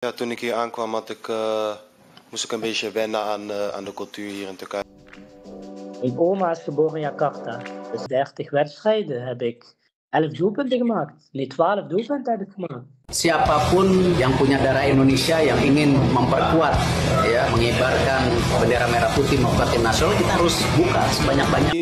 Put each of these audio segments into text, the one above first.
Ja, toen ik hier aankwam moest ik een beetje wennen aan de cultuur hier in Turkije. Mijn oma is geboren in Jakarta. Dus 30 wedstrijden heb ik 11 doelpunten gemaakt. Nee, 12 doelpunten heb ik gemaakt. Siapapun yang punya darah Indonesia yang ingin memperkuat, ya, mengibarkan bendera merah putih membuat tim nasional, kita harus buka sebanyak-banyak.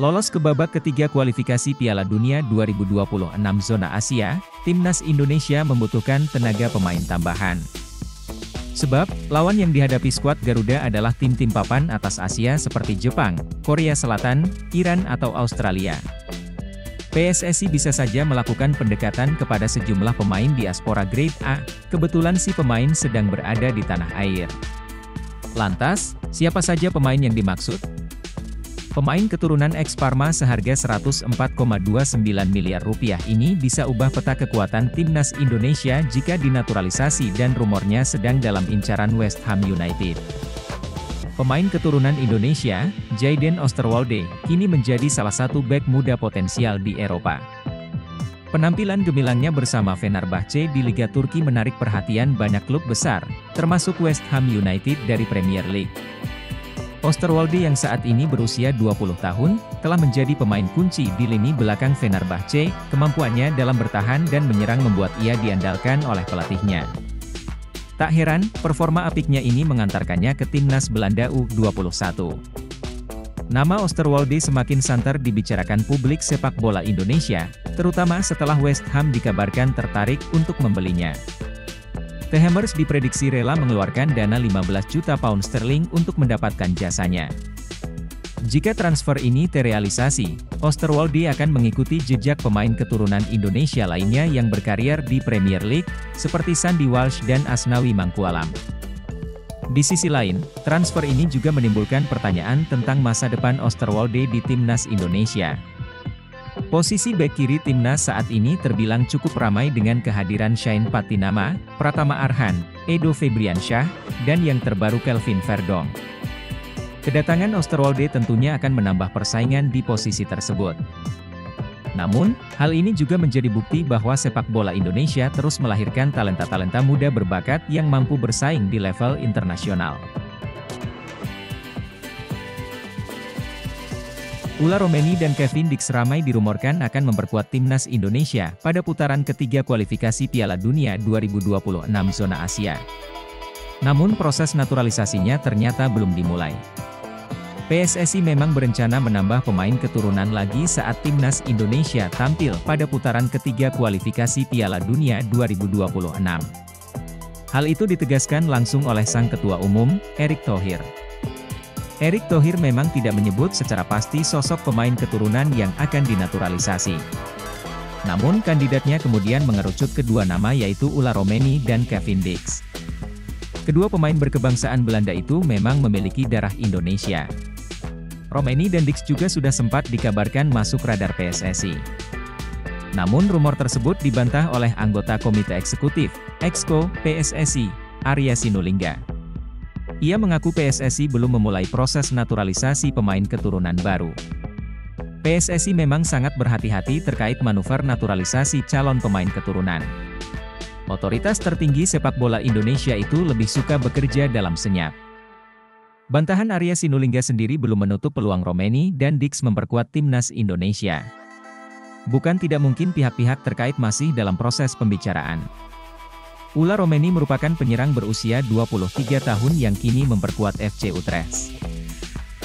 Lolos ke babak ketiga kualifikasi Piala Dunia 2026 zona Asia, Timnas Indonesia membutuhkan tenaga pemain tambahan. Sebab, lawan yang dihadapi skuad Garuda adalah tim-tim papan atas Asia seperti Jepang, Korea Selatan, Iran atau Australia. PSSI bisa saja melakukan pendekatan kepada sejumlah pemain diaspora grade A, kebetulan si pemain sedang berada di tanah air. Lantas, siapa saja pemain yang dimaksud? Pemain keturunan ex-Parma seharga 104,29 miliar rupiah ini bisa ubah peta kekuatan Timnas Indonesia jika dinaturalisasi dan rumornya sedang dalam incaran West Ham United. Pemain keturunan Indonesia, Jayden Osterwolde, kini menjadi salah satu bek muda potensial di Eropa. Penampilan gemilangnya bersama Fenerbahce di Liga Turki menarik perhatian banyak klub besar, termasuk West Ham United dari Premier League. Osterwolde yang saat ini berusia 20 tahun, telah menjadi pemain kunci di lini belakang Fenerbahce, kemampuannya dalam bertahan dan menyerang membuat ia diandalkan oleh pelatihnya. Tak heran, performa apiknya ini mengantarkannya ke timnas Belanda U21. Nama Osterwolde semakin santer dibicarakan publik sepak bola Indonesia, terutama setelah West Ham dikabarkan tertarik untuk membelinya. The Hammers diprediksi rela mengeluarkan dana 15 juta pound sterling untuk mendapatkan jasanya. Jika transfer ini terrealisasi, Osterwolde akan mengikuti jejak pemain keturunan Indonesia lainnya yang berkarir di Premier League, seperti Sandy Walsh dan Asnawi Mangkualam. Di sisi lain, transfer ini juga menimbulkan pertanyaan tentang masa depan Osterwolde di Timnas Indonesia. Posisi bek kiri timnas saat ini terbilang cukup ramai dengan kehadiran Shane Patinama, Pratama Arhan, Edo Febriansyah, dan yang terbaru Kelvin Verdong. Kedatangan Osterwolde tentunya akan menambah persaingan di posisi tersebut. Namun, hal ini juga menjadi bukti bahwa sepak bola Indonesia terus melahirkan talenta-talenta muda berbakat yang mampu bersaing di level internasional. Ula Romeni dan Kevin Dix ramai dirumorkan akan memperkuat timnas Indonesia pada putaran ketiga kualifikasi Piala Dunia 2026 zona Asia. Namun proses naturalisasinya ternyata belum dimulai. PSSI memang berencana menambah pemain keturunan lagi saat timnas Indonesia tampil pada putaran ketiga kualifikasi Piala Dunia 2026. Hal itu ditegaskan langsung oleh sang ketua umum, Erick Thohir. Erick Thohir memang tidak menyebut secara pasti sosok pemain keturunan yang akan dinaturalisasi. Namun kandidatnya kemudian mengerucut kedua nama yaitu Ula Romeni dan Kevin Dix. Kedua pemain berkebangsaan Belanda itu memang memiliki darah Indonesia. Romeni dan Dix juga sudah sempat dikabarkan masuk radar PSSI. Namun rumor tersebut dibantah oleh anggota Komite Eksekutif, Exco, PSSI, Arya Sinulinga. Ia mengaku PSSI belum memulai proses naturalisasi pemain keturunan baru. PSSI memang sangat berhati-hati terkait manuver naturalisasi calon pemain keturunan. Otoritas tertinggi sepak bola Indonesia itu lebih suka bekerja dalam senyap. Bantahan Arya Sinulinga sendiri belum menutup peluang Romeni dan Dix memperkuat timnas Indonesia. Bukan tidak mungkin pihak-pihak terkait masih dalam proses pembicaraan. Ula Romeni merupakan penyerang berusia 23 tahun yang kini memperkuat FC Utrecht.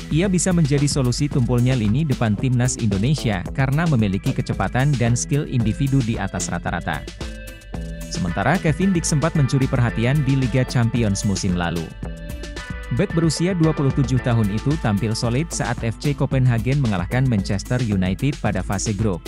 Ia bisa menjadi solusi tumpulnya lini depan timnas Indonesia karena memiliki kecepatan dan skill individu di atas rata-rata. Sementara Kevin Dix sempat mencuri perhatian di Liga Champions musim lalu. Bek berusia 27 tahun itu tampil solid saat FC Copenhagen mengalahkan Manchester United pada fase grup.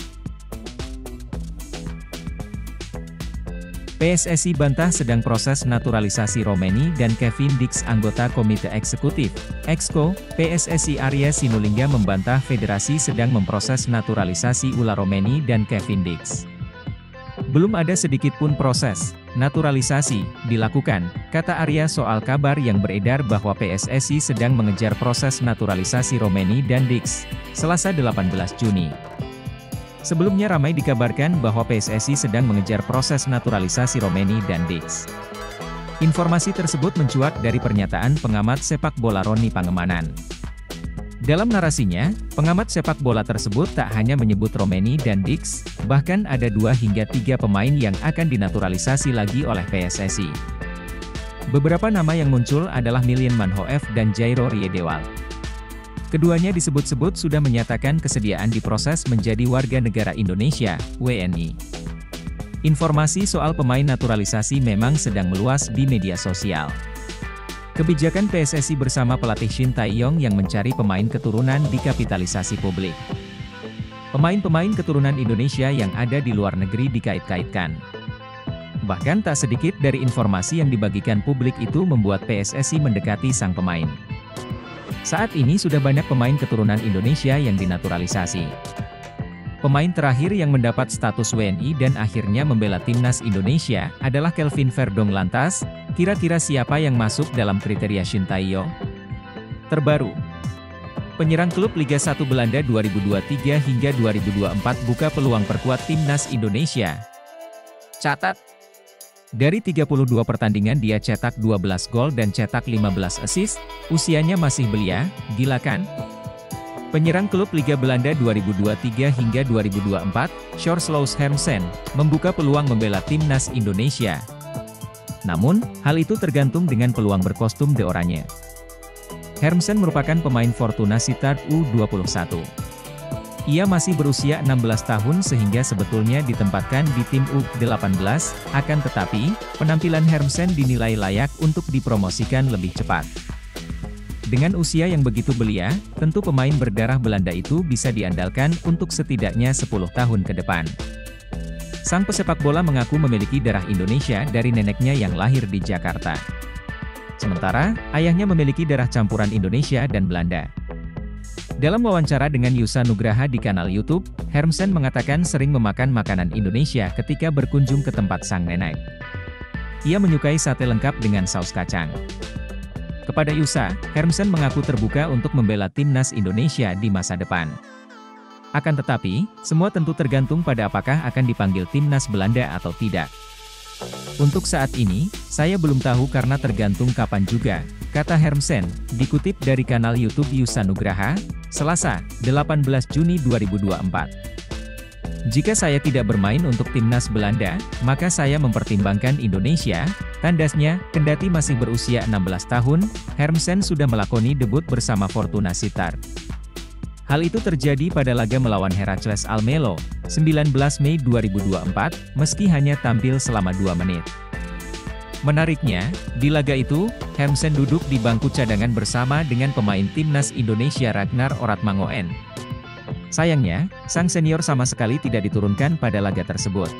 PSSI bantah sedang proses naturalisasi Romeni dan Kevin Dix. Anggota Komite Eksekutif, Exco, PSSI Arya Sinulinga membantah federasi sedang memproses naturalisasi ulah Romeni dan Kevin Dix. Belum ada sedikit pun proses naturalisasi dilakukan, kata Arya soal kabar yang beredar bahwa PSSI sedang mengejar proses naturalisasi Romeni dan Dix, Selasa 18 Juni. Sebelumnya ramai dikabarkan bahwa PSSI sedang mengejar proses naturalisasi Romeni dan Dix. Informasi tersebut mencuat dari pernyataan pengamat sepak bola Roni Pangemanan. Dalam narasinya, pengamat sepak bola tersebut tak hanya menyebut Romeni dan Dix, bahkan ada 2 hingga 3 pemain yang akan dinaturalisasi lagi oleh PSSI. Beberapa nama yang muncul adalah Milian Manhoef dan Jairo Riedewald. Keduanya disebut-sebut sudah menyatakan kesediaan diproses menjadi warga negara Indonesia, WNI. Informasi soal pemain naturalisasi memang sedang meluas di media sosial. Kebijakan PSSI bersama pelatih Shin Tae-yong yang mencari pemain keturunan dikapitalisasi publik. Pemain-pemain keturunan Indonesia yang ada di luar negeri dikait-kaitkan. Bahkan tak sedikit dari informasi yang dibagikan publik itu membuat PSSI mendekati sang pemain. Saat ini sudah banyak pemain keturunan Indonesia yang dinaturalisasi. Pemain terakhir yang mendapat status WNI dan akhirnya membela timnas Indonesia adalah Kelvin Verdong. Lantas, kira-kira siapa yang masuk dalam kriteria Shin Tae-yong? Terbaru, penyerang klub Liga 1 Belanda 2023 hingga 2024 buka peluang perkuat timnas Indonesia. Catat, dari 32 pertandingan dia cetak 12 gol dan cetak 15 assist, usianya masih belia, gila kan? Penyerang klub Liga Belanda 2023 hingga 2024, Sjors Loos Hermsen, membuka peluang membela timnas Indonesia. Namun, hal itu tergantung dengan peluang berkostum de oranye. Hermsen merupakan pemain Fortuna Sittard U21. Ia masih berusia 16 tahun sehingga sebetulnya ditempatkan di tim U18, akan tetapi, penampilan Hermsen dinilai layak untuk dipromosikan lebih cepat. Dengan usia yang begitu belia, tentu pemain berdarah Belanda itu bisa diandalkan untuk setidaknya 10 tahun ke depan. Sang pesepak bola mengaku memiliki darah Indonesia dari neneknya yang lahir di Jakarta. Sementara, ayahnya memiliki darah campuran Indonesia dan Belanda. Dalam wawancara dengan Yusa Nugraha di kanal YouTube, Hermsen mengatakan sering memakan makanan Indonesia ketika berkunjung ke tempat sang nenek. Ia menyukai sate lengkap dengan saus kacang. Kepada Yusa, Hermsen mengaku terbuka untuk membela timnas Indonesia di masa depan. Akan tetapi, semua tentu tergantung pada apakah akan dipanggil timnas Belanda atau tidak. Untuk saat ini, saya belum tahu karena tergantung kapan juga, kata Hermsen, dikutip dari kanal YouTube Yusa Nugraha, Selasa, 18 Juni 2024. Jika saya tidak bermain untuk timnas Belanda, maka saya mempertimbangkan Indonesia, tandasnya, kendati masih berusia 16 tahun, Hermsen sudah melakoni debut bersama Fortuna Sittard. Hal itu terjadi pada laga melawan Heracles Almelo, 19 Mei 2024, meski hanya tampil selama 2 menit. Menariknya, di laga itu, Hermsen duduk di bangku cadangan bersama dengan pemain timnas Indonesia Ragnar Oratmangoen. Sayangnya, sang senior sama sekali tidak diturunkan pada laga tersebut.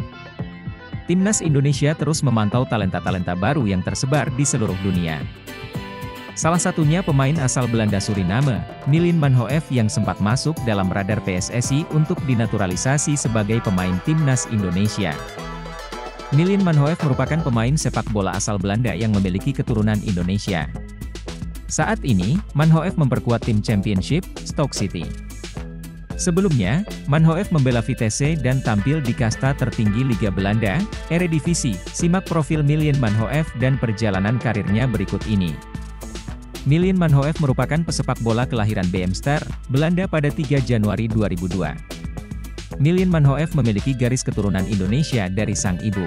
Timnas Indonesia terus memantau talenta-talenta baru yang tersebar di seluruh dunia. Salah satunya pemain asal Belanda Suriname, Milian Manhoef yang sempat masuk dalam radar PSSI untuk dinaturalisasi sebagai pemain timnas Indonesia. Milian Manhoef merupakan pemain sepak bola asal Belanda yang memiliki keturunan Indonesia. Saat ini, Manhoef memperkuat tim Championship, Stoke City. Sebelumnya, Manhoef membela Vitesse dan tampil di kasta tertinggi Liga Belanda, Eredivisie. Simak profil Milian Manhoef dan perjalanan karirnya berikut ini. Milian Manhoef merupakan pesepak bola kelahiran Beemster, Belanda pada 3 Januari 2002. Milian Manhoef memiliki garis keturunan Indonesia dari sang ibu.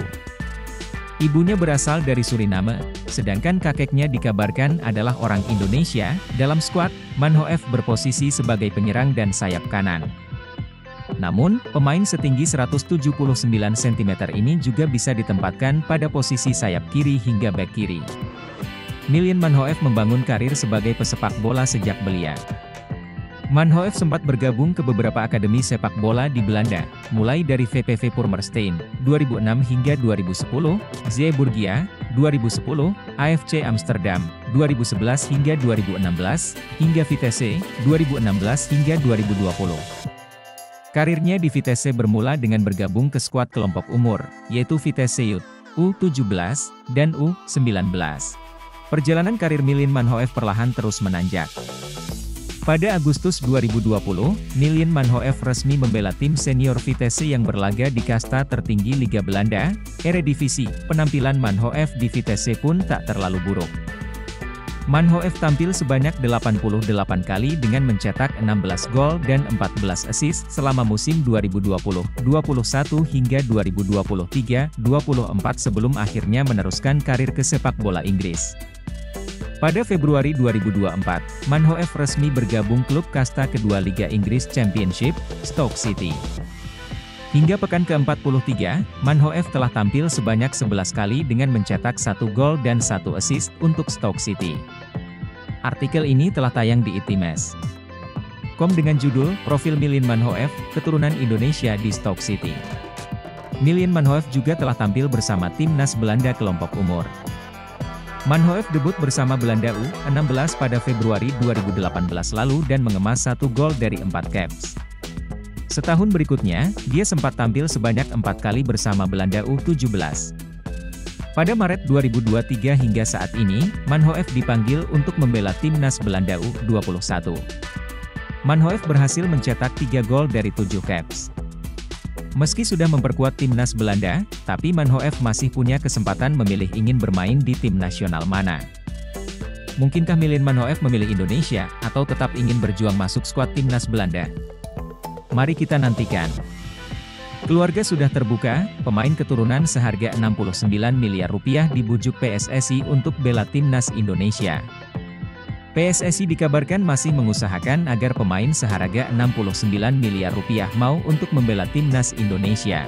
Ibunya berasal dari Suriname, sedangkan kakeknya dikabarkan adalah orang Indonesia. Dalam skuad, Manhoef berposisi sebagai penyerang dan sayap kanan. Namun, pemain setinggi 179 cm ini juga bisa ditempatkan pada posisi sayap kiri hingga bek kiri. Milian Manhoef membangun karir sebagai pesepak bola sejak belia. Manhoef sempat bergabung ke beberapa akademi sepak bola di Belanda, mulai dari VPV Purmerstein, 2006 hingga 2010, Zeeburgia, 2010, AFC Amsterdam, 2011 hingga 2016, hingga Vitesse, 2016 hingga 2020. Karirnya di Vitesse bermula dengan bergabung ke skuad kelompok umur, yaitu Vitesse Youth, U17, dan U19. Perjalanan karir Milian Manhoef perlahan terus menanjak. Pada Agustus 2020, Milian Manhoef resmi membela tim senior Vitesse yang berlaga di kasta tertinggi Liga Belanda, Eredivisie. Penampilan Manhoef di Vitesse pun tak terlalu buruk. Manhoef tampil sebanyak 88 kali dengan mencetak 16 gol dan 14 assist selama musim 2020-21 hingga 2023-24 sebelum akhirnya meneruskan karir ke sepak bola Inggris. Pada Februari 2024, Manhoef resmi bergabung klub kasta kedua Liga Inggris Championship, Stoke City. Hingga pekan ke-43, Manhoef telah tampil sebanyak 11 kali dengan mencetak 1 gol dan 1 assist untuk Stoke City. Artikel ini telah tayang di itimes.com dengan judul Profil Milian Manhoef, Keturunan Indonesia di Stoke City. Milian Manhoef juga telah tampil bersama timnas Belanda kelompok umur. Manhoef debut bersama Belanda U16 pada Februari 2018 lalu dan mengemas 1 gol dari 4 caps. Setahun berikutnya, dia sempat tampil sebanyak 4 kali bersama Belanda U17. Pada Maret 2023 hingga saat ini, Manhoef dipanggil untuk membela timnas Belanda U21. Manhoef berhasil mencetak 3 gol dari 7 caps. Meski sudah memperkuat timnas Belanda, tapi Manhoef masih punya kesempatan memilih ingin bermain di tim nasional mana. Mungkinkah Milian Manhoef memilih Indonesia, atau tetap ingin berjuang masuk skuad timnas Belanda? Mari kita nantikan. Keluarga sudah terbuka, pemain keturunan seharga 69 miliar rupiah dibujuk PSSI untuk bela timnas Indonesia. PSSI dikabarkan masih mengusahakan agar pemain seharga 69 miliar rupiah mau untuk membela timnas Indonesia.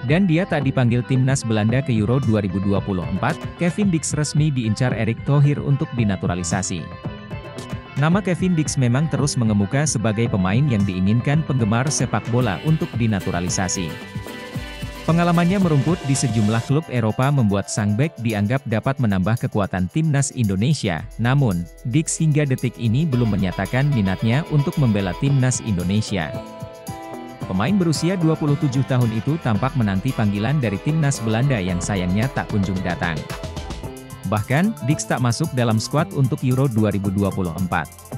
Dan dia tak dipanggil timnas Belanda ke Euro 2024, Kevin Dix resmi diincar Erick Thohir untuk dinaturalisasi. Nama Kevin Dix memang terus mengemuka sebagai pemain yang diinginkan penggemar sepak bola untuk dinaturalisasi. Pengalamannya merumput di sejumlah klub Eropa membuat sang bek dianggap dapat menambah kekuatan timnas Indonesia. Namun, Dix hingga detik ini belum menyatakan minatnya untuk membela timnas Indonesia. Pemain berusia 27 tahun itu tampak menanti panggilan dari timnas Belanda yang sayangnya tak kunjung datang. Bahkan, Dix tak masuk dalam skuad untuk Euro 2024.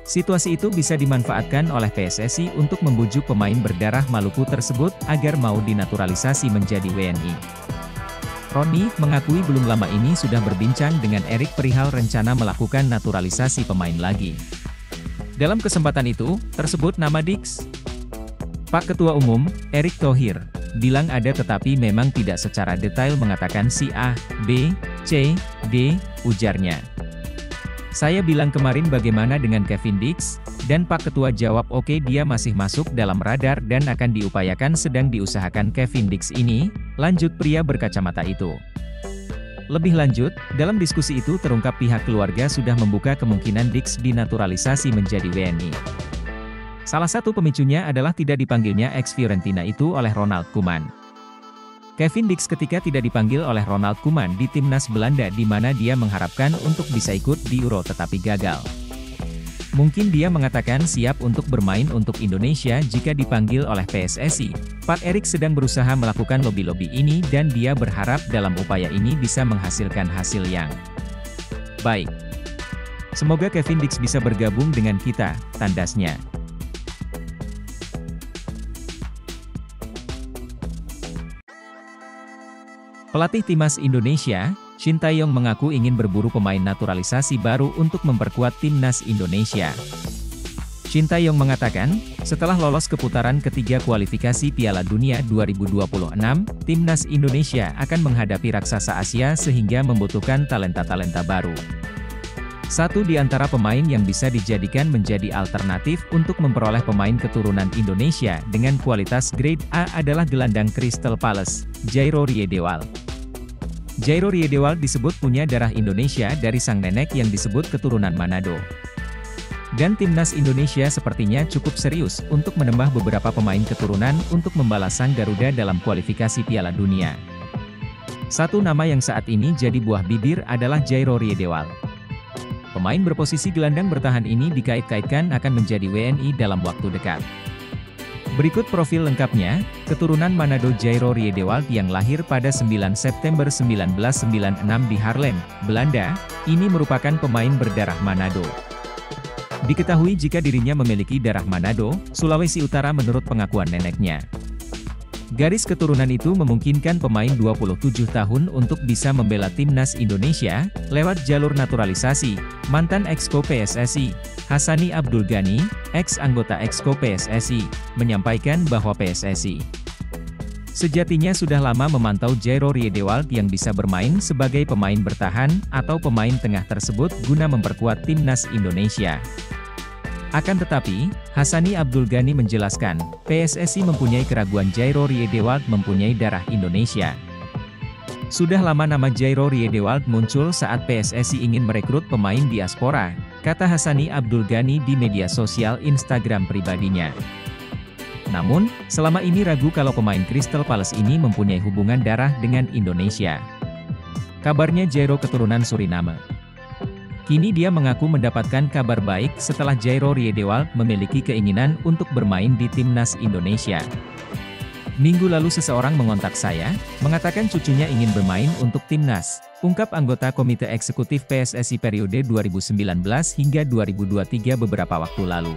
Situasi itu bisa dimanfaatkan oleh PSSI untuk membujuk pemain berdarah Maluku tersebut agar mau dinaturalisasi menjadi WNI. Roni mengakui belum lama ini sudah berbincang dengan Erick perihal rencana melakukan naturalisasi pemain lagi. Dalam kesempatan itu, tersebut nama Dix. Pak Ketua Umum, Erick Thohir, bilang ada tetapi memang tidak secara detail mengatakan si A, B, C, D, ujarnya. Saya bilang kemarin bagaimana dengan Kevin Dix, dan Pak Ketua jawab oke dia masih masuk dalam radar dan akan diupayakan sedang diusahakan Kevin Dix ini, lanjut pria berkacamata itu. Lebih lanjut, dalam diskusi itu terungkap pihak keluarga sudah membuka kemungkinan Dix dinaturalisasi menjadi WNI. Salah satu pemicunya adalah tidak dipanggilnya ex-Fiorentina itu oleh Ronald Koeman. Kevin Dix ketika tidak dipanggil oleh Ronald Koeman di timnas Belanda di mana dia mengharapkan untuk bisa ikut di Euro tetapi gagal. Mungkin dia mengatakan siap untuk bermain untuk Indonesia jika dipanggil oleh PSSI. Pak Erick sedang berusaha melakukan lobby-lobby ini dan dia berharap dalam upaya ini bisa menghasilkan hasil yang baik. Semoga Kevin Dix bisa bergabung dengan kita, tandasnya. Pelatih timnas Indonesia, Shin Tae-yong mengaku ingin berburu pemain naturalisasi baru untuk memperkuat timnas Indonesia. Shin Tae-yong mengatakan, setelah lolos ke putaran ketiga kualifikasi Piala Dunia 2026, timnas Indonesia akan menghadapi raksasa Asia sehingga membutuhkan talenta-talenta baru. Satu di antara pemain yang bisa dijadikan menjadi alternatif untuk memperoleh pemain keturunan Indonesia dengan kualitas grade A adalah gelandang Crystal Palace, Jairo Riedewald. Jairo Riedewald disebut punya darah Indonesia dari sang nenek yang disebut keturunan Manado. Dan timnas Indonesia sepertinya cukup serius untuk menambah beberapa pemain keturunan untuk membalas sang Garuda dalam kualifikasi Piala Dunia. Satu nama yang saat ini jadi buah bibir adalah Jairo Riedewald. Pemain berposisi gelandang bertahan ini dikait-kaitkan akan menjadi WNI dalam waktu dekat. Berikut profil lengkapnya, keturunan Manado Jairo Riedewald yang lahir pada 9 September 1996 di Haarlem, Belanda, ini merupakan pemain berdarah Manado. Diketahui jika dirinya memiliki darah Manado, Sulawesi Utara menurut pengakuan neneknya. Garis keturunan itu memungkinkan pemain 27 tahun untuk bisa membela timnas Indonesia, lewat jalur naturalisasi. Mantan Exco PSSI, Hassani Abdul Ghani, ex-anggota Exco PSSI, menyampaikan bahwa PSSI sejatinya sudah lama memantau Jairo Riedewald yang bisa bermain sebagai pemain bertahan, atau pemain tengah tersebut guna memperkuat timnas Indonesia. Akan tetapi, Hassani Abdul Ghani menjelaskan, PSSI mempunyai keraguan Jairo Riedewald mempunyai darah Indonesia. Sudah lama nama Jairo Riedewald muncul saat PSSI ingin merekrut pemain diaspora, kata Hassani Abdul Ghani di media sosial Instagram pribadinya. Namun, selama ini ragu kalau pemain Crystal Palace ini mempunyai hubungan darah dengan Indonesia. Kabarnya Jairo keturunan Suriname. Kini dia mengaku mendapatkan kabar baik setelah Jairo Riedewald memiliki keinginan untuk bermain di timnas Indonesia. Minggu lalu seseorang mengontak saya, mengatakan cucunya ingin bermain untuk timnas, ungkap anggota Komite Eksekutif PSSI periode 2019 hingga 2023 beberapa waktu lalu.